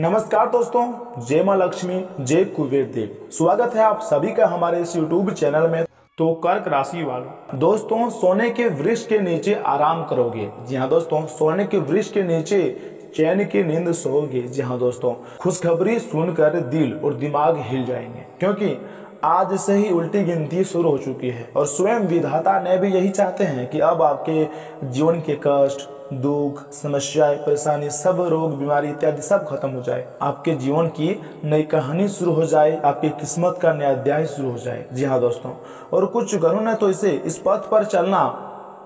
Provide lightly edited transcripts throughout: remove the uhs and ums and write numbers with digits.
नमस्कार दोस्तों, जय माँ लक्ष्मी, जय कुबेर देव। स्वागत है आप सभी का हमारे इस YouTube चैनल में। तो कर्क राशि वालों, दोस्तों सोने के वृक्ष के नीचे आराम करोगे। जी हाँ दोस्तों, सोने के वृक्ष के नीचे चैन की नींद सोओगे। जी हाँ दोस्तों, खुशखबरी सुनकर दिल और दिमाग हिल जाएंगे, क्योंकि आज से ही उल्टी गिनती शुरू हो चुकी है और स्वयं विधाता ने भी यही चाहते हैं कि अब आपके जीवन के कष्ट, दुख, समस्याएं, परेशानी, सब रोग, बीमारी इत्यादि सब खत्म हो जाए। आपके जीवन की नई कहानी शुरू हो जाए, आपकी किस्मत का नया अध्याय शुरू हो जाए। जी हाँ दोस्तों, और कुछ ग्रहों ने तो इस पथ पर चलना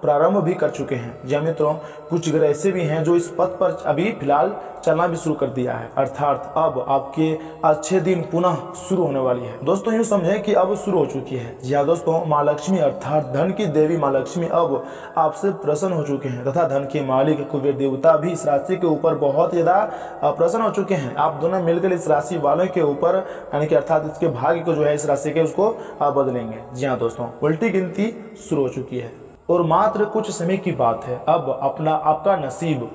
प्रारंभ भी कर चुके हैं। जी मित्रों, कुछ ग्रह ऐसे भी हैं जो इस पथ पर अभी फिलहाल चलना भी शुरू कर दिया है, अर्थात अब आपके अच्छे दिन पुनः शुरू होने वाली है। दोस्तों यूँ समझें कि अब शुरू हो चुकी है। जी हाँ दोस्तों, माँ लक्ष्मी अर्थात धन की देवी माँ लक्ष्मी अब आपसे प्रसन्न हो चुके हैं तथा धन के मालिक कुबेर देवता भी इस राशि के ऊपर बहुत ज्यादा प्रसन्न हो चुके हैं। आप दोनों मिलकर इस राशि वालों के ऊपर यानी कि अर्थात इसके भाग्य को जो है इस राशि के उसको बदलेंगे। जी हाँ दोस्तों, उल्टी गिनती शुरू हो चुकी है और मात्र कुछ समय की बात है, अब आपका नसीब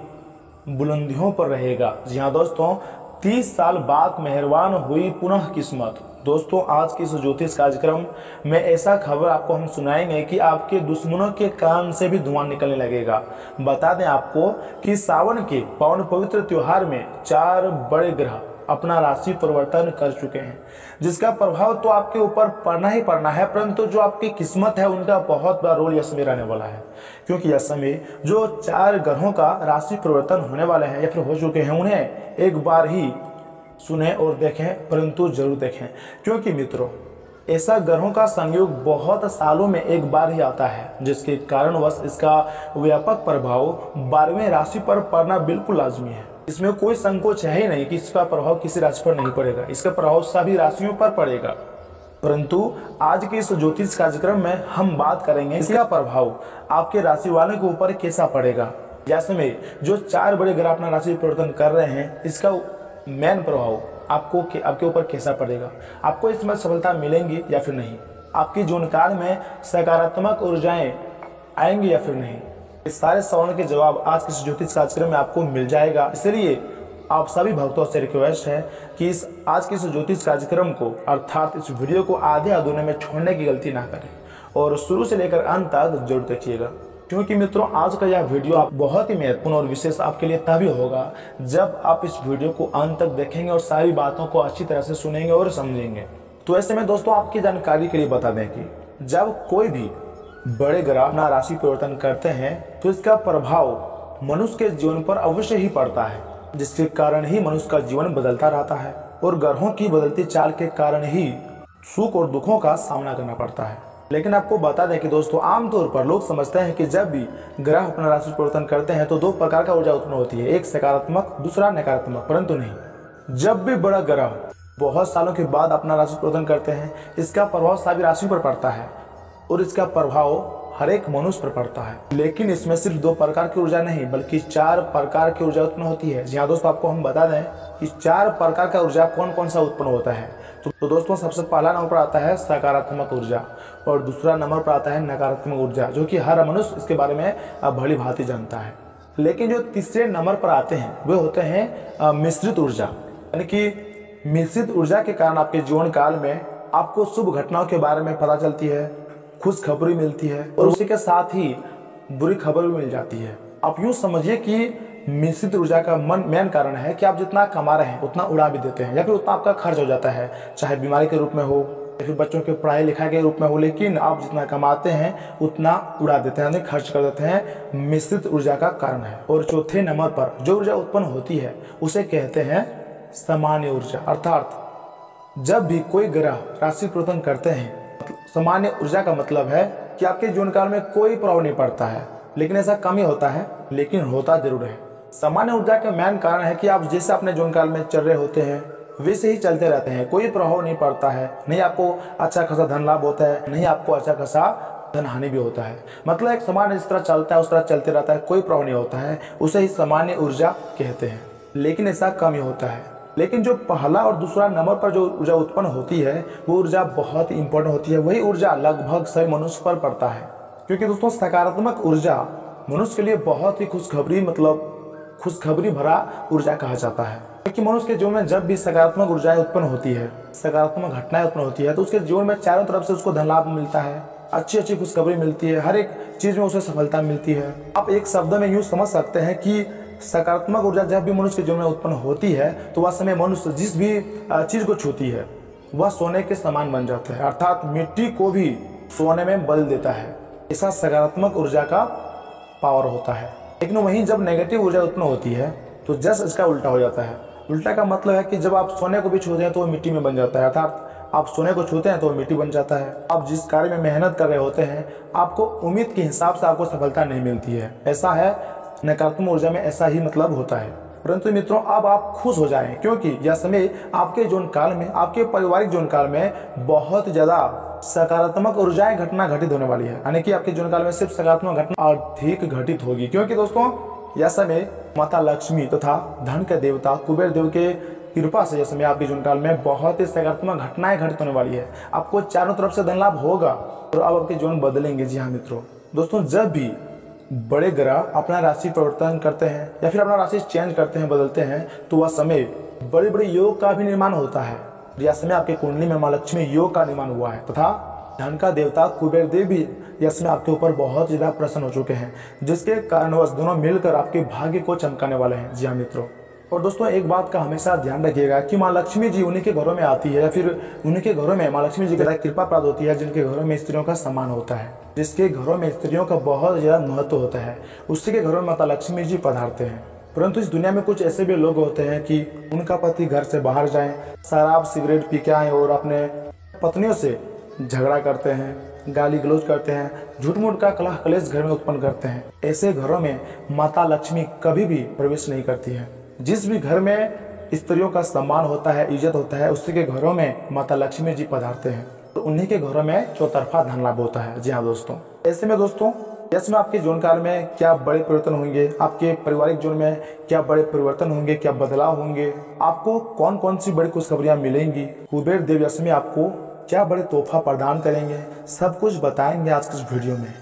बुलंदियों पर रहेगा। जी हाँ दोस्तों, 30 साल बाद मेहरबान हुई पुनः किस्मत। दोस्तों आज के इस ज्योतिष कार्यक्रम में ऐसा खबर आपको हम सुनाएंगे कि आपके दुश्मनों के कान से भी धुआं निकलने लगेगा। बता दें आपको कि सावन के पावन पवित्र त्योहार में 4 बड़े ग्रह अपना राशि परिवर्तन कर चुके हैं, जिसका प्रभाव तो आपके ऊपर पड़ना ही पड़ना है, परंतु जो आपकी किस्मत है उनका बहुत बड़ा रोल यह समय रहने वाला है। क्योंकि यह समय जो 4 ग्रहों का राशि परिवर्तन होने वाले हैं या फिर हो चुके हैं, उन्हें एक बार ही सुने और देखें, परंतु जरूर देखें, क्योंकि मित्रों ऐसा ग्रहों का संयोग बहुत सालों में एक बार ही आता है, जिसके कारणवश इसका व्यापक प्रभाव 12वें राशि पर पड़ना बिल्कुल लाजमी है। इसमें कोई संकोच है ही नहीं कि इसका प्रभाव किसी राशि पर नहीं पड़ेगा, इसका प्रभाव सभी राशियों पर पड़ेगा। परंतु आज के इस ज्योतिष कार्यक्रम में हम बात करेंगे इसका प्रभाव आपके राशि वालों के ऊपर कैसा पड़ेगा। जैसे में जो 4 बड़े ग्रह अपना राशि परिवर्तन कर रहे हैं, इसका मेन प्रभाव आपके ऊपर कैसा पड़ेगा, आपको इसमें सफलता मिलेंगी या फिर नहीं, आपकी जीवन काल में सकारात्मक ऊर्जाएं आएंगी या फिर नहीं, इस सारे सवालों के जवाब आज के ज्योतिष कार्यक्रम में आपको मिल जाएगा। इसलिए आप सभी भक्तों से रिक्वेस्ट है कि आज के इस ज्योतिष कार्यक्रम को अर्थात इस वीडियो को आधे अधूरे में छोड़ने की गलती ना करें और शुरू से लेकर अंत तक जरूर देखिएगा, क्योंकि मित्रों आज का यह वीडियो बहुत ही महत्वपूर्ण और विशेष आपके लिए तभी होगा जब आप इस वीडियो को अंत तक देखेंगे और सारी बातों को अच्छी तरह से सुनेंगे और समझेंगे। तो ऐसे में दोस्तों आपकी जानकारी के लिए बता दें कि जब कोई भी बड़े ग्रह अपना राशि परिवर्तन करते हैं तो इसका प्रभाव मनुष्य के जीवन पर अवश्य ही पड़ता है, जिसके कारण ही मनुष्य का जीवन बदलता रहता है और ग्रहों की बदलती चाल के कारण ही सुख और दुखों का सामना करना पड़ता है। लेकिन आपको बता दें कि दोस्तों आमतौर पर लोग समझते हैं कि जब भी ग्रह अपना राशि परिवर्तन करते हैं तो 2 प्रकार का ऊर्जा उत्पन्न होती है, एक सकारात्मक, दूसरा नकारात्मक। परंतु नहीं, जब भी बड़ा ग्रह बहुत सालों के बाद अपना राशि परिवर्तन करते हैं, इसका प्रभाव सभी राशियों पर पड़ता है और इसका प्रभाव हर एक मनुष्य पर पड़ता है। लेकिन इसमें सिर्फ 2 प्रकार की ऊर्जा नहीं बल्कि 4 प्रकार की ऊर्जा उत्पन्न होती है। जी हाँ दोस्तों, आपको हम बता दें कि 4 प्रकार का ऊर्जा कौन कौन सा उत्पन्न होता है। तो दोस्तों सबसे पहला नंबर पर आता है सकारात्मक ऊर्जा और दूसरा नंबर पर आता है नकारात्मक ऊर्जा, जो कि हर मनुष्य इसके बारे में भली भांति जानता है। लेकिन जो तीसरे नंबर पर आते हैं वे होते हैं मिश्रित ऊर्जा, यानी कि मिश्रित ऊर्जा के कारण आपके जीवन काल में आपको शुभ घटनाओं के बारे में पता चलती है, खुश खबरी मिलती है और उसी के साथ ही बुरी खबर भी मिल जाती है। आप यूँ समझिए कि मिश्रित ऊर्जा का मेन कारण है कि आप जितना कमा रहे हैं उतना उड़ा भी देते हैं या फिर उतना आपका खर्च हो जाता है, चाहे बीमारी के रूप में हो या फिर बच्चों के पढ़ाई लिखाई के रूप में हो, लेकिन आप जितना कमाते हैं उतना उड़ा देते हैं, खर्च कर देते हैं। मिश्रित ऊर्जा का कारण है। और चौथे नंबर पर जो ऊर्जा उत्पन्न होती है उसे कहते हैं सामान्य ऊर्जा, अर्थात जब भी कोई ग्रह राशि परिवर्तन करते हैं, सामान्य ऊर्जा का मतलब है कि आपके जीवन काल में कोई प्रभाव नहीं पड़ता है, लेकिन ऐसा कम ही होता है, लेकिन होता जरूर है। सामान्य ऊर्जा का मेन कारण है कि आप जैसे अपने जीवन काल में चल रहे होते हैं वैसे ही चलते रहते हैं, कोई प्रभाव नहीं पड़ता है, नहीं आपको अच्छा खासा धन लाभ होता है, नहीं आपको अच्छा खासा धन हानि भी होता है। मतलब एक सामान्य जिस तरह चलता है उस तरह चलते रहता है, कोई प्रभाव नहीं होता है, उसे ही सामान्य ऊर्जा कहते हैं। लेकिन ऐसा कम ही होता है। लेकिन जो पहला और दूसरा नंबर पर जो ऊर्जा उत्पन्न होती है वो ऊर्जा बहुत ही इंपॉर्टेंट होती है। वही ऊर्जा लगभग सभी मनुष्य पर पड़ता है, क्योंकि दोस्तों सकारात्मक ऊर्जा मनुष्य के लिए बहुत ही खुशखबरी मतलब खुशखबरी भरा ऊर्जा कहा जाता है, क्योंकि मनुष्य के जीवन में जब भी सकारात्मक ऊर्जाएं उत्पन्न होती है, सकारात्मक घटनाएं उत्पन्न होती है, तो उसके जीवन में चारों तरफ से उसको धन लाभ मिलता है, अच्छी अच्छी खुशखबरी मिलती है, हर एक चीज में उसे सफलता मिलती है। आप एक शब्द में यूँ समझ सकते हैं कि सकारात्मक ऊर्जा जब भी मनुष्य के जीवन में उत्पन्न होती है तो वह समय मनुष्य जिस भी चीज को छूती है वह सोने के समान बन जाता है, अर्थात मिट्टी को भी सोने में बदल देता है। ऐसा सकारात्मक ऊर्जा का पावर होता है। लेकिन वहीं जब नेगेटिव ऊर्जा उत्पन्न होती है तो जस्ट इसका उल्टा हो जाता है। उल्टा का मतलब है कि जब आप सोने को भी छूते हैं तो वो मिट्टी में बन जाता है, अर्थात आप सोने को छूते हैं तो वो मिट्टी बन जाता है। आप जिस कार्य में मेहनत कर रहे होते हैं आपको उम्मीद के हिसाब से आपको सफलता नहीं मिलती है। ऐसा है नकारात्मक ऊर्जा में, ऐसा ही मतलब होता है। परंतु मित्रों अब आप खुश हो जाएं, क्योंकि यह समय आपके जीवन काल में, आपके पारिवारिक जीवन काल में बहुत ज्यादा सकारात्मक ऊर्जाएं घटना घटित होने वाली है। यानी कि आपके जीवन काल में सिर्फ सकारात्मक घटना अधिक घटित होगी, क्योंकि दोस्तों यह समय माता लक्ष्मी तथा धन के देवता कुबेर देव के कृपा से यह समय आपके जीवन काल में बहुत ही सकारात्मक घटनाएं घटित होने वाली है। आपको चारों तरफ से धन लाभ होगा और अब आपके जीवन बदलेंगे। जी हाँ मित्रों, दोस्तों जब भी बड़े ग्रह अपना राशि परिवर्तन करते हैं या फिर अपना राशि चेंज करते हैं, बदलते हैं, तो वह समय बड़े बड़े योग का भी निर्माण होता है। यह समय आपके कुंडली में मां लक्ष्मी योग का निर्माण हुआ है तथा धन का देवता कुबेर देव भी यह समय आपके ऊपर बहुत ज्यादा प्रसन्न हो चुके हैं, जिसके कारणवश दोनों मिलकर आपके भाग्य को चमकाने वाले हैं। जी हाँ मित्रों, और दोस्तों एक बात का हमेशा ध्यान रखिएगा कि माँ लक्ष्मी जी उन्हीं के घरों में आती है या फिर उन्हीं के घरों में माँ लक्ष्मी जी की कृपा प्राप्त होती है जिनके घरों में स्त्रियों का सम्मान होता है, जिसके घरों में स्त्रियों का बहुत ज्यादा महत्व होता है, उसी के घरों में माता लक्ष्मी जी पधारते हैं। परंतु इस दुनिया में कुछ ऐसे भी लोग होते हैं कि उनका पति घर से बाहर जाए, शराब सिगरेट पी के आए और अपने पत्नियों से झगड़ा करते हैं, गाली गलौज करते हैं, झूठ मूठ का कलह कलेश घर में उत्पन्न करते हैं। ऐसे घरों में माता लक्ष्मी कभी भी प्रवेश नहीं करती है। जिस भी घर में स्त्रियों का सम्मान होता है, इज्जत होता है, उसी के घरों में माता लक्ष्मी जी पधारते हैं, तो उन्हीं के घरों में चौतरफा धन लाभ होता है। जी हाँ दोस्तों, ऐसे में दोस्तों इसमें आपके जीवन काल में क्या बड़े परिवर्तन होंगे, आपके पारिवारिक जीवन में क्या बड़े परिवर्तन होंगे, क्या बदलाव होंगे, आपको कौन कौन सी बड़ी खुशखबरियां मिलेंगी, कुबेर देव इसमें आपको क्या बड़े तोहफा प्रदान करेंगे, सब कुछ बताएंगे आज की इस वीडियो में।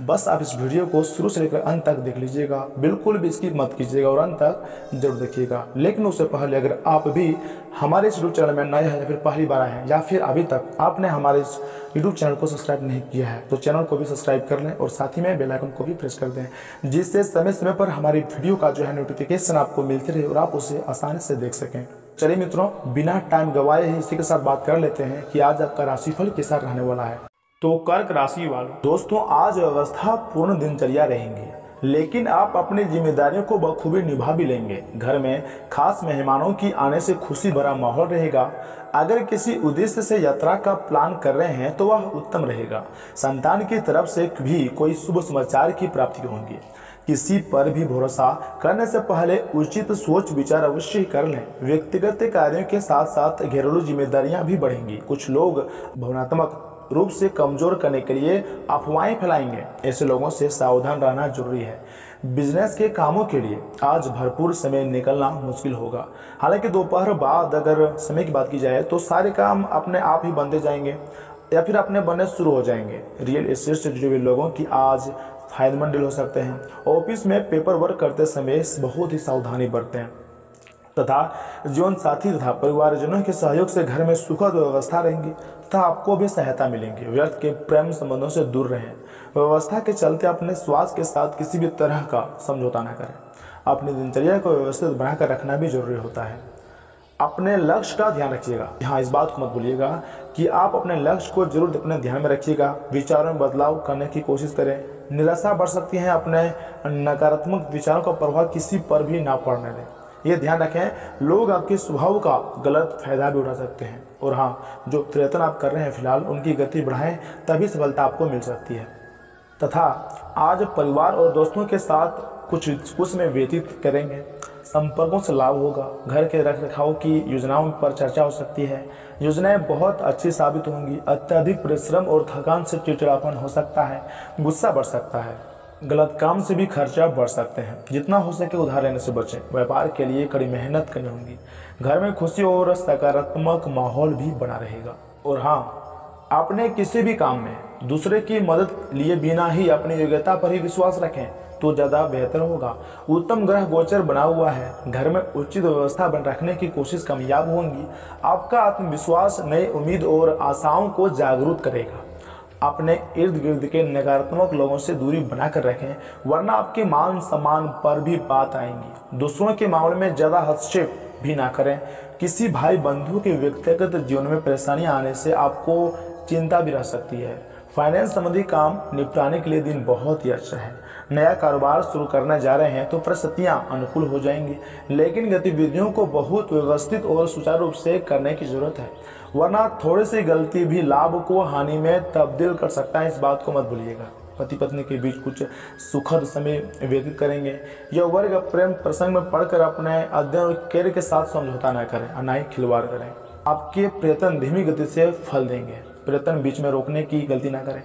बस आप इस वीडियो को शुरू से लेकर अंत तक देख लीजिएगा, बिल्कुल भी स्किप मत कीजिएगा और अंत तक जरूर देखिएगा। लेकिन उससे पहले अगर आप भी हमारे इस यूट्यूब चैनल में नए हैं या फिर पहली बार आए हैं या फिर अभी तक आपने हमारे इस यूट्यूब चैनल को सब्सक्राइब नहीं किया है तो चैनल को भी सब्सक्राइब कर लें और साथ ही में बेल आइकन को भी प्रेस कर दें, जिससे समय समय पर हमारी वीडियो का जो है नोटिफिकेशन आपको मिलती रहे और आप उसे आसानी से देख सकें। चलिए मित्रों, बिना टाइम गवाए ही इसी के साथ बात कर लेते हैं कि आज आपका राशिफल कैसा रहने वाला है। तो कर्क राशि वालों, दोस्तों आज व्यवस्था पूर्ण दिनचर्या रहेंगी, लेकिन आप अपनी जिम्मेदारियों को बखूबी निभा भी लेंगे। घर में खास मेहमानों की आने से खुशी भरा माहौल रहेगा। अगर किसी उद्देश्य से यात्रा का प्लान कर रहे हैं तो वह उत्तम रहेगा। संतान की तरफ से भी कोई शुभ समाचार की प्राप्ति होगी। किसी पर भी भरोसा करने से पहले उचित सोच विचार अवश्य ही कर लें। व्यक्तिगत कार्यों के साथ साथ घरेलू जिम्मेदारियां भी बढ़ेंगी। कुछ लोग भावनात्मक रूप से कमजोर करने के लिए अफवाहें फैलाएंगे, ऐसे लोगों से सावधान रहना जरूरी है। बिजनेस के कामों के लिए आज भरपूर समय निकलना मुश्किल होगा। हालांकि दोपहर बाद अगर समय की बात की जाए तो सारे काम अपने आप ही बनते जाएंगे या फिर अपने बनने शुरू हो जाएंगे। रियल एस्टेट से जुड़े हुए लोगों की आज फायदेमंद डील हो सकते हैं। ऑफिस में पेपर वर्क करते समय बहुत ही सावधानी बरतें तथा जीवन साथी तथा परिवारजनों के सहयोग से घर में सुखद व्यवस्था रहेंगी तथा आपको भी सहायता मिलेंगी। व्यर्थ के प्रेम संबंधों से दूर रहें। व्यवस्था के चलते अपने स्वास्थ्य के साथ किसी भी तरह का समझौता न करें। अपनी दिनचर्या को व्यवस्थित बनाकर रखना भी जरूरी होता है। अपने लक्ष्य का ध्यान रखिएगा। यहाँ इस बात को मत भूलिएगा कि आप अपने लक्ष्य को जरूर अपने ध्यान में रखिएगा। विचारों में बदलाव करने की कोशिश करें। निराशा बढ़ सकती है। अपने नकारात्मक विचारों का प्रभाव किसी पर भी ना पड़ने दें। ये ध्यान रखें, लोग आपके स्वभाव का गलत फायदा भी उठा सकते हैं। और हाँ, जो प्रयत्न आप कर रहे हैं फिलहाल उनकी गति बढ़ाएं, तभी सफलता आपको मिल सकती है। तथा आज परिवार और दोस्तों के साथ कुछ में व्यतीत करेंगे। संपर्कों से लाभ होगा। घर के रख रखाव की योजनाओं पर चर्चा हो सकती है। योजनाएं बहुत अच्छी साबित होंगी। अत्यधिक परिश्रम और थकान से चिड़चिड़ापन हो सकता है। गुस्सा बढ़ सकता है। गलत काम से भी खर्चा बढ़ सकते हैं। जितना हो सके उधार लेने से बचें। व्यापार के लिए कड़ी मेहनत करनी होगी। घर में खुशी और सकारात्मक माहौल भी बना रहेगा। और हाँ, आपने किसी भी काम में दूसरे की मदद लिए बिना ही अपनी योग्यता पर ही विश्वास रखें तो ज़्यादा बेहतर होगा। उत्तम ग्रह गोचर बना हुआ है, घर में उचित व्यवस्था बन रखने की कोशिश कामयाब होंगी। आपका आत्मविश्वास नई उम्मीद और आशाओं को जागरूक करेगा। अपने इर्द गिर्द के नकारात्मक लोगों से दूरी बनाकर रखें, वरना आपके मान सम्मान पर भी बात आएंगी। दूसरों के मामले में ज़्यादा हस्तक्षेप भी ना करें। किसी भाई बंधु के व्यक्तिगत जीवन में परेशानियां आने से आपको चिंता भी रह सकती है। फाइनेंस संबंधी काम निपटाने के लिए दिन बहुत ही अच्छा है। नया कारोबार शुरू करने जा रहे हैं तो परिस्थितियां अनुकूल हो जाएंगी, लेकिन गतिविधियों को बहुत व्यवस्थित और सुचारू रूप से करने की जरूरत है, वरना थोड़ी सी गलती भी लाभ को हानि में तब्दील कर सकता है। इस बात को मत भूलिएगा। पति पत्नी के बीच कुछ सुखद समय व्यतीत करेंगे। यह वर्ग प्रेम प्रसंग में पढ़कर अपने अध्ययन और कैरियर के साथ समझौता न करें और न ही खिलवाड़ करें। आपके प्रयत्न धीमी गति से फल देंगे। प्रयत्न बीच में रोकने की गलती न करें।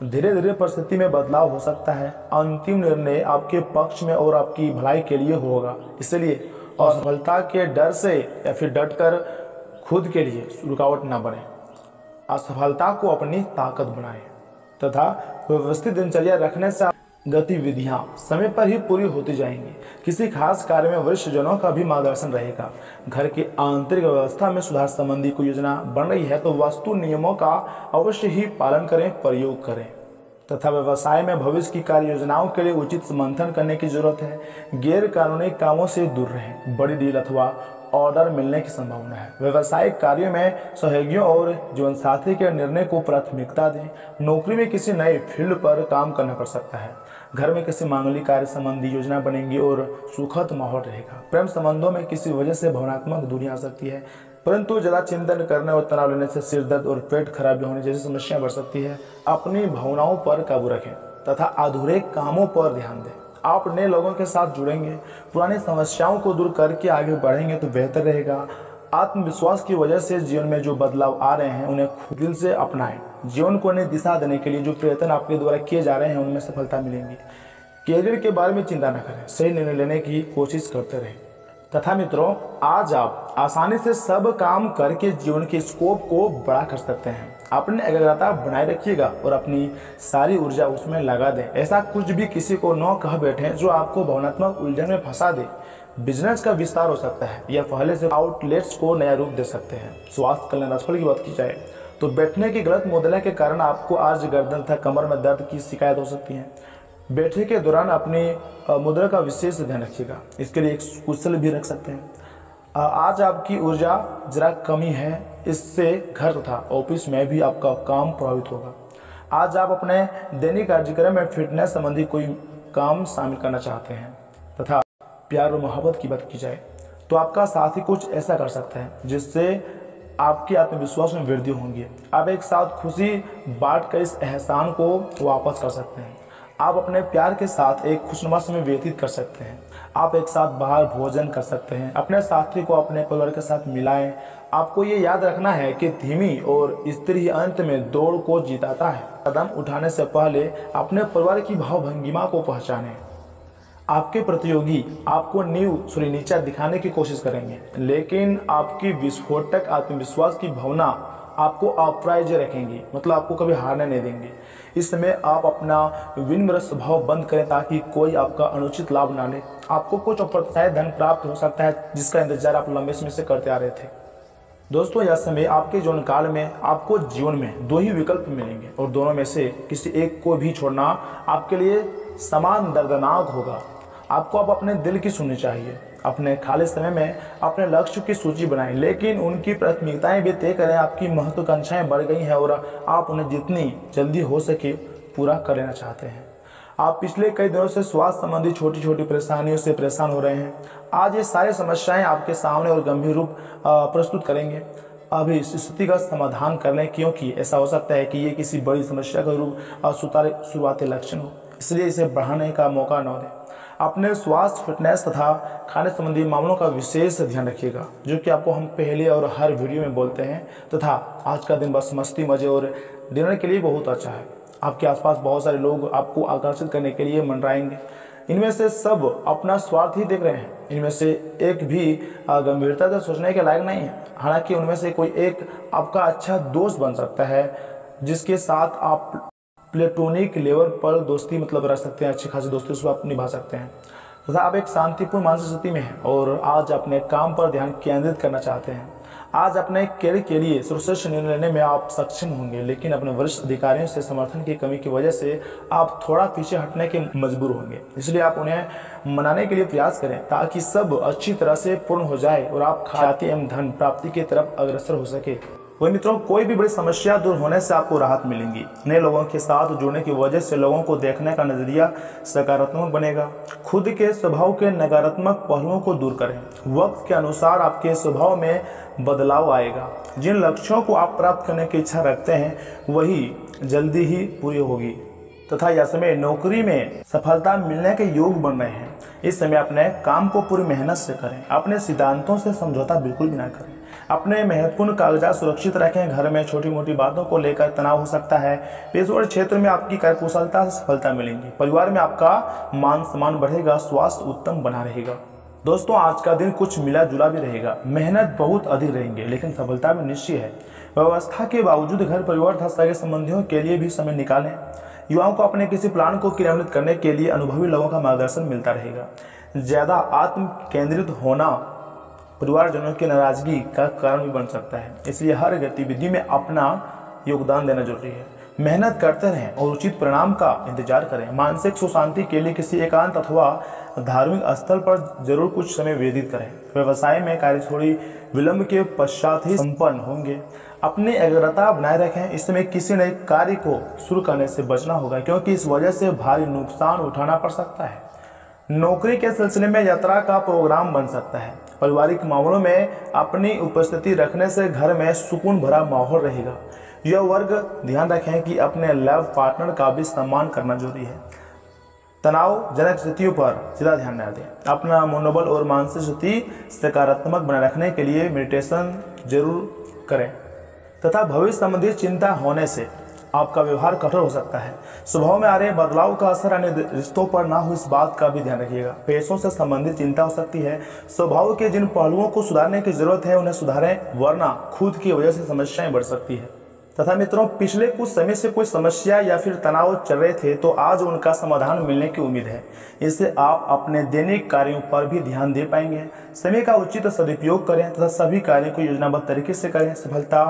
धीरे धीरे परिस्थिति में बदलाव हो सकता है। अंतिम निर्णय आपके पक्ष में और आपकी भलाई के लिए होगा, इसलिए असफलता के डर से या फिर डटकर खुद के लिए रुकावट न बने। असफलता को अपनी ताकत बनाएं तथा व्यवस्थित दिनचर्या रखने से गतिविधियां समय पर ही पूरी होती जाएंगी। किसी खास कार्य में वरिष्ठ जनों का भी मार्गदर्शन रहेगा। घर की आंतरिक व्यवस्था में सुधार संबंधी कोई योजना बन रही है तो वास्तु नियमों का अवश्य ही पालन करें, प्रयोग करें तथा व्यवसाय में भविष्य की कार्य योजनाओं के लिए उचित मंथन करने की जरूरत है। गैर कानूनी कामों से दूर रहें। बड़ी डील अथवा ऑर्डर मिलने की संभावना है। व्यवसायिक कार्यों में सहयोगियों और जीवनसाथी के निर्णय को प्राथमिकता दें। नौकरी में किसी नए फील्ड पर काम करना पड़ सकता है। घर में किसी मांगलिक कार्य संबंधी योजना बनेगी और सुखद माहौल रहेगा। प्रेम संबंधों में किसी वजह से भावनात्मक दूरी आ सकती है, परंतु ज़्यादा चिंतन करने और तनाव लेने से सिर दर्द और पेट खराबी होने जैसी समस्याएं बढ़ सकती है। अपनी भावनाओं पर काबू रखें तथा अधूरे कामों पर ध्यान दें। आप नए लोगों के साथ जुड़ेंगे, पुरानी समस्याओं को दूर करके आगे बढ़ेंगे तो बेहतर रहेगा। आत्मविश्वास की वजह से जीवन में जो बदलाव आ रहे हैं उन्हें खुद दिल से अपनाएं। जीवन को नई दिशा देने के लिए जो प्रयत्न आपके द्वारा किए जा रहे हैं उनमें सफलता मिलेंगी। कैरियर के बारे में चिंता न करें, सही निर्णय लेने की कोशिश करते रहें। तथा मित्रों, आज आप आसानी से सब काम करके जीवन के स्कोप को बड़ा कर सकते हैं। अपनी एकाग्रता बनाए रखिएगा और अपनी सारी ऊर्जा उसमें लगा दें। ऐसा कुछ भी किसी को न कह बैठें जो आपको भावनात्मक उलझन में फंसा दे। बिजनेस का विस्तार हो सकता है या पहले से आउटलेट्स को नया रूप दे सकते हैं। स्वास्थ्य कल्याण राशिफल की बात की जाए तो बैठने की गलत मुद्रा के कारण आपको आज गर्दन तथा कमर में दर्द की शिकायत हो सकती है। बैठक के दौरान अपनी मुद्रा का विशेष ध्यान रखिएगा। इसके लिए एक कुशल भी रख सकते हैं। आज आपकी ऊर्जा जरा कमी है, इससे घर तथा ऑफिस में भी आपका काम प्रभावित होगा। आज आप अपने दैनिक कार्यक्रम में फिटनेस संबंधी कोई काम शामिल करना चाहते हैं। तथा प्यार और मोहब्बत की बात की जाए तो आपका साथी कुछ ऐसा कर सकता है जिससे आपके आत्मविश्वास में वृद्धि होगी। आप एक साथ खुशी बांट कर इस एहसान को वापस कर सकते हैं। आप अपने प्यार के साथ एक खुशनुमा समय व्यतीत कर सकते हैं। आप एक साथ बाहर भोजन कर सकते हैं। अपने साथी को अपने परिवार के साथ मिलाएं। आपको ये याद रखना है कि धीमी और स्थिर ही अंत में दौड़ को जिताता है। कदम उठाने से पहले अपने परिवार की भावभंगिमा को पहचानें। आपके प्रतियोगी आपको नीचा दिखाने की कोशिश करेंगे, लेकिन आपकी विस्फोटक आत्मविश्वास की भावना आपको अप्राज्य रखेंगी, मतलब आपको कभी हारने नहीं देंगे। इस समय आप अपना विनम्र स्वभाव बंद करें ताकि कोई आपका अनुचित लाभ ना ले। आपको कुछ अप्रत्याशित धन प्राप्त हो सकता है जिसका इंतजार आप लंबे समय से करते आ रहे थे। दोस्तों, यह समय आपके जीवन काल में आपको जीवन में दो ही विकल्प मिलेंगे और दोनों में से किसी एक को भी छोड़ना आपके लिए समान दर्दनाक होगा। आपको अब अपने दिल की सुननी चाहिए। अपने खाली समय में अपने लक्ष्य की सूची बनाएं, लेकिन उनकी प्राथमिकताएं भी तय करें। आपकी महत्वाकांक्षाएं बढ़ गई हैं और आप उन्हें जितनी जल्दी हो सके पूरा कर लेना चाहते हैं। आप पिछले कई दिनों से स्वास्थ्य संबंधी छोटी छोटी परेशानियों से परेशान हो रहे हैं। आज ये सारी समस्याएं आपके सामने और गंभीर रूप प्रस्तुत करेंगे। अभी इस स्थिति का समाधान कर लें, क्योंकि ऐसा हो सकता है कि ये किसी बड़ी समस्या का रूप शुरुआती लक्षण हो, इसलिए इसे बढ़ाने का मौका न दें। अपने स्वास्थ्य, फिटनेस तथा खाने संबंधी मामलों का विशेष ध्यान रखिएगा, जो कि आपको हम पहले और हर वीडियो में बोलते हैं। तथा आज का दिन बस मस्ती, मजे और डिनर के लिए बहुत अच्छा है। आपके आसपास बहुत सारे लोग आपको आकर्षित करने के लिए मंडराएंगे। इनमें से सब अपना स्वार्थ ही देख रहे हैं। इनमें से एक भी गंभीरता से सोचने के लायक नहीं है। हालांकि उनमें से कोई एक आपका अच्छा दोस्त बन सकता है जिसके साथ आप प्लेटोनिक लेवल पर दोस्ती मतलब रख सकते हैं, अच्छी खासी दोस्ती उसको आप निभा सकते हैं। तथा आप एक शांतिपूर्ण मानसिक स्थिति में हैं और आज अपने काम पर ध्यान केंद्रित करना चाहते हैं। आज अपने कैरियर के लिए सर्वश्रेष्ठ निर्णय लेने में आप सक्षम होंगे, लेकिन अपने वरिष्ठ अधिकारियों से समर्थन की कमी की वजह से आप थोड़ा पीछे हटने के मजबूर होंगे। इसलिए आप उन्हें मनाने के लिए प्रयास करें ताकि सब अच्छी तरह से पूर्ण हो जाए और आप ख्याति एवं धन प्राप्ति की तरफ अग्रसर हो सके। वही मित्रों, कोई भी बड़ी समस्या दूर होने से आपको राहत मिलेंगी। नए लोगों के साथ जुड़ने की वजह से लोगों को देखने का नजरिया सकारात्मक बनेगा। खुद के स्वभाव के नकारात्मक पहलुओं को दूर करें। वक्त के अनुसार आपके स्वभाव में बदलाव आएगा। जिन लक्ष्यों को आप प्राप्त करने की इच्छा रखते हैं वही जल्दी ही पूरी होगी तथा यह समय नौकरी में सफलता मिलने के योग बन रहे हैं। इस समय अपने काम को पूरी मेहनत से करें। अपने सिद्धांतों से समझौता बिल्कुल भी ना करें। अपने महत्वपूर्ण कागजात सुरक्षित रखें। घर में छोटी मोटी बातों को लेकर तनाव हो सकता है। पेशेवर क्षेत्र में आपकी कार्यकुशलता से सफलता मिलेंगी। परिवार में आपका मान सम्मान बढ़ेगा। स्वास्थ्य उत्तम बना रहेगा। दोस्तों, आज का दिन कुछ मिला जुला भी रहेगा। मेहनत बहुत अधिक रहेंगे लेकिन सफलता भी निश्चित है। व्यवस्था के बावजूद घर परिवार तथा सगे संबंधियों के लिए भी समय निकालें। युवाओं को अपने किसी प्लान को क्रियान्वित करने के लिए अनुभवी लोगों का मार्गदर्शन मिलता रहेगा। ज्यादा आत्म केंद्रित होना परिवारजनों की नाराजगी का कारण भी बन सकता है, इसलिए हर गतिविधि में अपना योगदान देना जरूरी है। मेहनत करते रहें और उचित परिणाम का इंतजार करें। मानसिक सुशांति के लिए किसी एकांत अथवा धार्मिक स्थल पर जरूर कुछ समय व्यतीत करें। व्यवसाय में कार्य थोड़ी विलंब के पश्चात ही संपन्न होंगे। अपनी एकाग्रता बनाए रखें। इस समय किसी नए कार्य को शुरू करने से बचना होगा क्योंकि इस वजह से भारी नुकसान उठाना पड़ सकता है। नौकरी के सिलसिले में यात्रा का प्रोग्राम बन सकता है। पारिवारिक मामलों में अपनी उपस्थिति रखने से घर में सुकून भरा माहौल रहेगा। यह वर्ग ध्यान रखें कि अपने लाइफ पार्टनर का भी सम्मान करना जरूरी है। तनावजनक स्थितियों पर ज़्यादा ध्यान न दें। अपना मनोबल और मानसिक स्थिति सकारात्मक बनाए रखने के लिए मेडिटेशन जरूर करें तथा भविष्य संबंधी चिंता होने से आपका व्यवहार कठोर हो सकता है। स्वभाव में आ रहे बदलाव का असर अन्य रिश्तों पर ना हो, इस बात का भी ध्यान रखिएगा। पैसों से संबंधित चिंता हो सकती है। स्वभाव के जिन पहलुओं को सुधारने की जरूरत है उन्हें सुधारें, वरना खुद की वजह से समस्याएं बढ़ सकती है। तथा मित्रों, पिछले कुछ समय से कोई समस्या या फिर तनाव चल रहे थे तो आज उनका समाधान मिलने की उम्मीद है। इससे आप अपने दैनिक कार्यों पर भी ध्यान दे पाएंगे। समय का उचित सदुपयोग करें तथा सभी कार्यों को योजनाबद्ध तरीके से करें। सफलता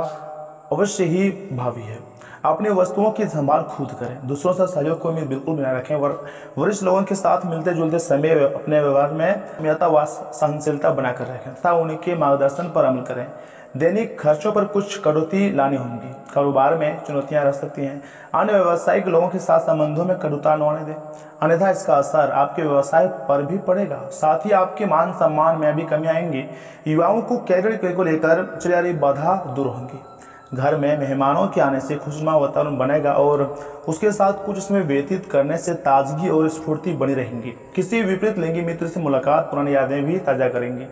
अवश्य ही भावी है। अपनी वस्तुओं की संभाल खुद करें। दूसरों से सहयोग को उम्मीद बिल्कुल बना रखें। वरिष्ठ लोगों के साथ मिलते जुलते समय अपने व्यवहार में मितव्ययता व सहनशीलता बनाकर रखें तथा उनके मार्गदर्शन पर अमल करें। दैनिक खर्चों पर कुछ कटौती लानी होगी। कारोबार में चुनौतियां रह सकती हैं। अन्य व्यावसायिक लोगों के साथ संबंधों में कटुता न होने दें, अन्यथा इसका असर आपके व्यवसाय पर भी पड़ेगा। साथ ही आपके मान सम्मान में भी कमी आएंगी। युवाओं को कैरियर को लेकर चली आ रही बाधा दूर होंगी। घर में मेहमानों के आने से खुशनुमा वातावरण बनेगा और उसके साथ कुछ समय व्यतीत करने से ताजगी और स्फूर्ति बनी रहेंगी। किसी विपरीत लिंगी मित्र से मुलाकात पुरानी यादें भी ताज़ा करेंगी।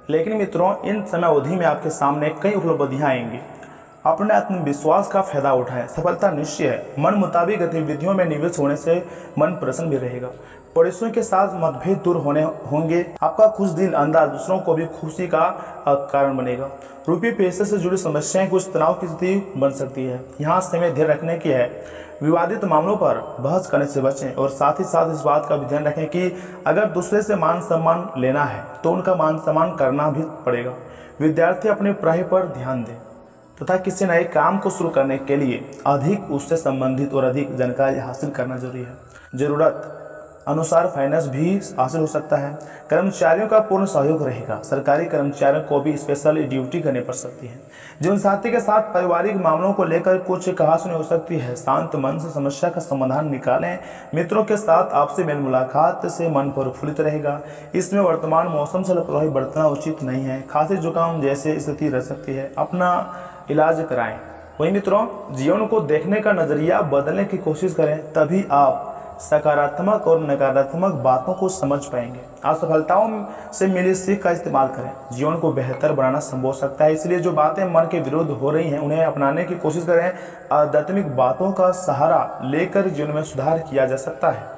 लेकिन मित्रों, इन समय अवधि में आपके सामने कई उपलब्धियां आएंगी। अपने आत्मविश्वास का फायदा उठाएं। सफलता निश्चय है। मन मुताबिक गतिविधियों में निवेश होने से मन प्रसन्न भी रहेगा। पड़ोसियों के साथ मतभेद दूर होंगे। आपका खुश दिल अंदाज दूसरों को भी खुशी का कारण बनेगा। रुपये पैसे से जुड़ी समस्याएं कुछ तनाव की स्थिति बन सकती है। यहाँ समय धैर्य रखने की है। विवादित मामलों पर बहस करने से बचें और साथ ही साथ इस बात का भी ध्यान रखें कि अगर दूसरे से मान सम्मान लेना है तो उनका मान सम्मान करना भी पड़ेगा। विद्यार्थी अपनी पढ़ाई पर ध्यान दें तथा किसी नए काम को शुरू करने के लिए अधिक उससे संबंधित और अधिक जानकारी हासिल करना जरूरी है। जरूरत अनुसार फाइनेंस भी हासिल हो सकता है। कर्मचारियों का पूर्ण सहयोग रहेगा। सरकारी कर्मचारियों को भी स्पेशल ड्यूटी करनी पड़ सकती है। जीवन साथी के साथ पारिवारिक मामलों को लेकर कुछ कहासुनी हो सकती है। शांत मन से समस्या का समाधान निकालें। मित्रों के साथ आपसे मेल मुलाकात से मन प्रफुल्लित रहेगा। इसमें वर्तमान मौसम से लापरवाही बरतना उचित नहीं है। खांसी जुकाम जैसे स्थिति रह सकती है। अपना इलाज कराएं। वही मित्रों, जीवन को देखने का नजरिया बदलने की कोशिश करें, तभी आप सकारात्मक और नकारात्मक बातों को समझ पाएंगे। असफलताओं से मिली सीख का इस्तेमाल करें। जीवन को बेहतर बनाना संभव हो सकता है। इसलिए जो बातें मन के विरुद्ध हो रही हैं उन्हें अपनाने की कोशिश करें। आध्यात्मिक बातों का सहारा लेकर जीवन में सुधार किया जा सकता है।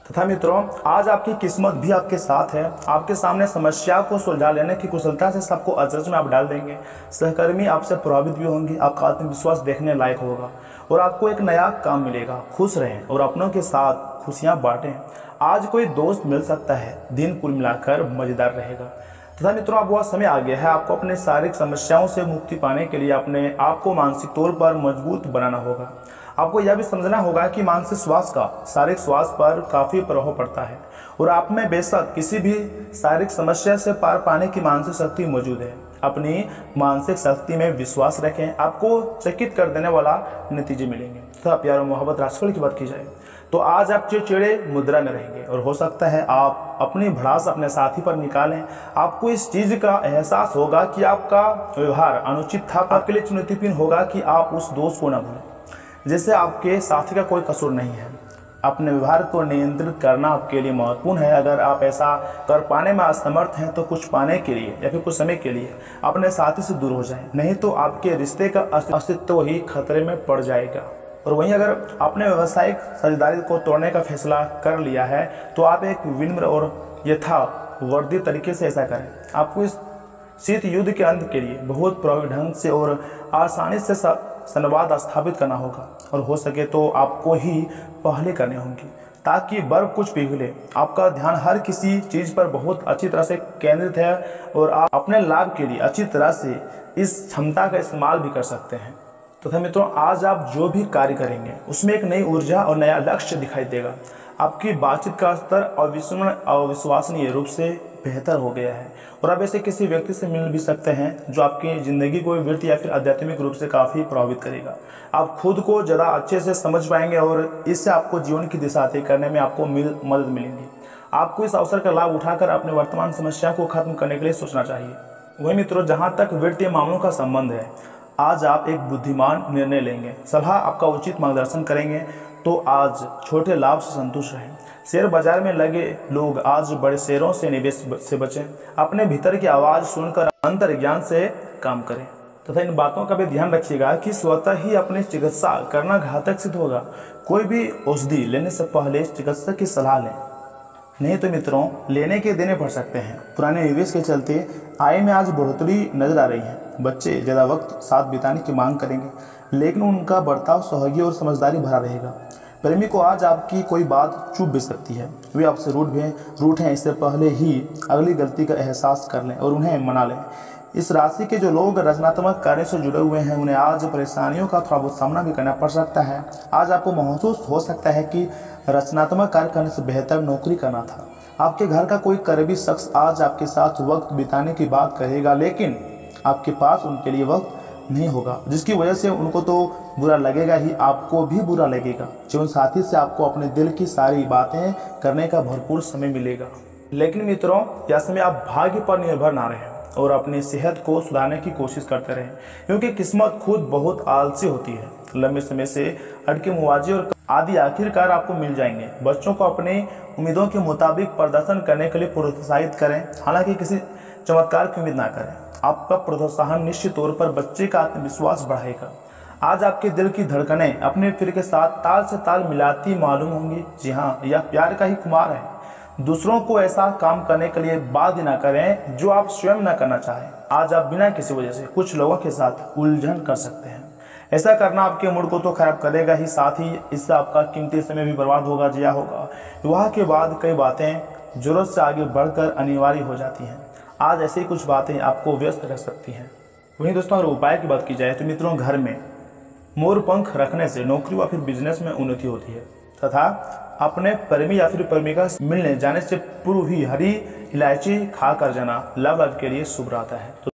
तथा मित्रों, आज आपकी किस्मत भी आपके साथ है। आपके सामने समस्या को सुलझा लेने की कुशलता से सबको अचरज में आप डाल देंगे। सहकर्मी आपसे प्रभावित भी होंगे। आपका आत्मविश्वास देखने लायक होगा और आपको एक नया काम मिलेगा। खुश रहें और अपनों के साथ खुशियां बांटें। आज कोई दोस्त मिल सकता है, दिन कुल मिलाकर मजेदार रहेगा। तथा मित्रों, अब वह समय आ गया है आपको अपने शारीरिक समस्याओं से मुक्ति पाने के लिए अपने आप को मानसिक तौर पर मजबूत बनाना होगा। आपको यह भी समझना होगा कि मानसिक स्वास्थ्य का शारीरिक स्वास्थ्य पर काफ़ी प्रभाव पड़ता है और आप में बेशक किसी भी शारीरिक समस्या से पार पाने की मानसिक शक्ति मौजूद है। अपनी मानसिक शक्ति में विश्वास रखें, आपको चकित कर देने वाला नतीजे मिलेंगे। तो प्यार और मोहब्बत राशिफल की बात की जाए तो आज आप चिड़चिड़े मुद्रा में रहेंगे और हो सकता है आप अपनी भड़ास अपने साथी पर निकालें। आपको इस चीज़ का एहसास होगा कि आपका व्यवहार अनुचित था। आपके लिए चुनौतीपूर्ण होगा कि आप उस दोस्त को न भूलें जैसे आपके साथी का कोई कसूर नहीं है। अपने व्यवहार को नियंत्रित करना आपके लिए महत्वपूर्ण है। अगर आप ऐसा कर पाने में असमर्थ हैं तो कुछ पाने के लिए या फिर कुछ समय के लिए अपने साथी से दूर हो जाएं, नहीं तो आपके रिश्ते का अस्तित्व ही खतरे में पड़ जाएगा। और वहीं अगर आपने व्यावसायिक साझेदारी को तोड़ने का फैसला कर लिया है तो आप एक विनम्र और यथावर्दी तरीके से ऐसा करें। आपको इस शीत युद्ध के अंत के लिए बहुत प्रभावी ढंग से और आसानी से संवाद स्थापित करना होगा और हो सके तो आपको ही पहले करने होंगे ताकि बर्फ कुछ पिघले। आपका ध्यान हर किसी चीज़ पर बहुत अच्छी तरह से केंद्रित है और आप अपने लाभ के लिए अच्छी तरह से इस क्षमता का इस्तेमाल भी कर सकते हैं। तथा मित्रों, आज आप जो भी कार्य करेंगे उसमें एक नई ऊर्जा और नया लक्ष्य दिखाई देगा। आपकी बातचीत का स्तर अविश्वसनीय रूप से बेहतर हो गया है और आप ऐसे किसी व्यक्ति से मिल भी सकते हैं जो आपकी ज़िंदगी को वित्तीय या फिर आध्यात्मिक रूप से काफ़ी प्रभावित करेगा। आप खुद को ज़्यादा अच्छे से समझ पाएंगे और इससे आपको जीवन की दिशा तय करने में आपको मदद मिलेगी। आपको इस अवसर का लाभ उठाकर अपने वर्तमान समस्या को खत्म करने के लिए सोचना चाहिए। वही मित्रों, जहाँ तक वित्तीय मामलों का संबंध है, आज आप एक बुद्धिमान निर्णय लेंगे। सलाह आपका उचित मार्गदर्शन करेंगे तो आज छोटे लाभ से संतुष्ट रहें। शेयर बाजार में लगे लोग आज बड़े शेयरों से निवेश से बचें। अपने भीतर की आवाज़ सुनकर अंतर्ज्ञान से काम करें तथा इन बातों का भी ध्यान रखिएगा कि स्वतः ही अपनी चिकित्सा करना घातक सिद्ध होगा। कोई भी औषधि लेने से पहले चिकित्सक की सलाह लें, नहीं तो मित्रों लेने के देने पड़ सकते हैं। पुराने निवेश के चलते आय में आज बढ़ोतरी नजर आ रही है। बच्चे ज़्यादा वक्त साथ बिताने की मांग करेंगे लेकिन उनका बर्ताव सहयोगी और समझदारी भरा रहेगा। प्रेमी को आज आपकी कोई बात चुभ भी सकती है, वे आपसे रूठ हैं, इससे पहले ही अगली गलती का एहसास कर लें और उन्हें मना लें। इस राशि के जो लोग रचनात्मक कार्य से जुड़े हुए हैं उन्हें आज परेशानियों का थोड़ा बहुत सामना भी करना पड़ सकता है। आज आपको महसूस हो सकता है कि रचनात्मक कार्य करने से बेहतर नौकरी करना था। आपके घर का कोई करीबी शख्स आज आपके साथ वक्त बिताने की बात करेगा लेकिन आपके पास उनके लिए वक्त नहीं होगा, जिसकी वजह से उनको तो बुरा लगेगा ही, आपको भी बुरा लगेगा। जीवन साथी से आपको अपने दिल की सारी बातें करने का भरपूर समय मिलेगा। लेकिन मित्रों, यह समय आप भाग्य पर निर्भर ना रहें और अपनी सेहत को सुधारने की कोशिश करते रहें, क्योंकि किस्मत खुद बहुत आलसी होती है। लंबे समय से अटके मुआवजे और आदि आखिरकार आपको मिल जाएंगे। बच्चों को अपनी उम्मीदों के मुताबिक प्रदर्शन करने के लिए प्रोत्साहित करें, हालांकि किसी चमत्कार की उम्मीद ना करें। आपका प्रोत्साहन निश्चित तौर पर बच्चे का आत्मविश्वास बढ़ाएगा। आज आपके दिल की धड़कनें अपने प्रिय के साथ ताल से ताल मिलाती मालूम होंगी। जी हाँ, यह प्यार का ही खुमार है। दूसरों को ऐसा काम करने के लिए बाध्य न करें जो आप स्वयं न करना चाहें। आज आप बिना किसी वजह से कुछ लोगों के साथ उलझन कर सकते हैं। ऐसा करना आपके मूड को तो खराब करेगा ही, साथ ही इससे आपका कीमती समय भी बर्बाद होगा, जिया होगा। विवाह के बाद कई बातें जरूरत से आगे बढ़कर अनिवार्य हो जाती हैं। आज ऐसी कुछ बातें आपको व्यस्त रख सकती हैं। वहीं दोस्तों, अगर उपाय की बात की जाए तो मित्रों, घर में मोर पंख रखने से नौकरी या फिर बिजनेस में उन्नति होती है तथा अपने प्रेमी या फिर प्रेमिका से मिलने जाने से पूर्व ही हरी इलायची खाकर जाना लव के लिए शुभ रहता है। तो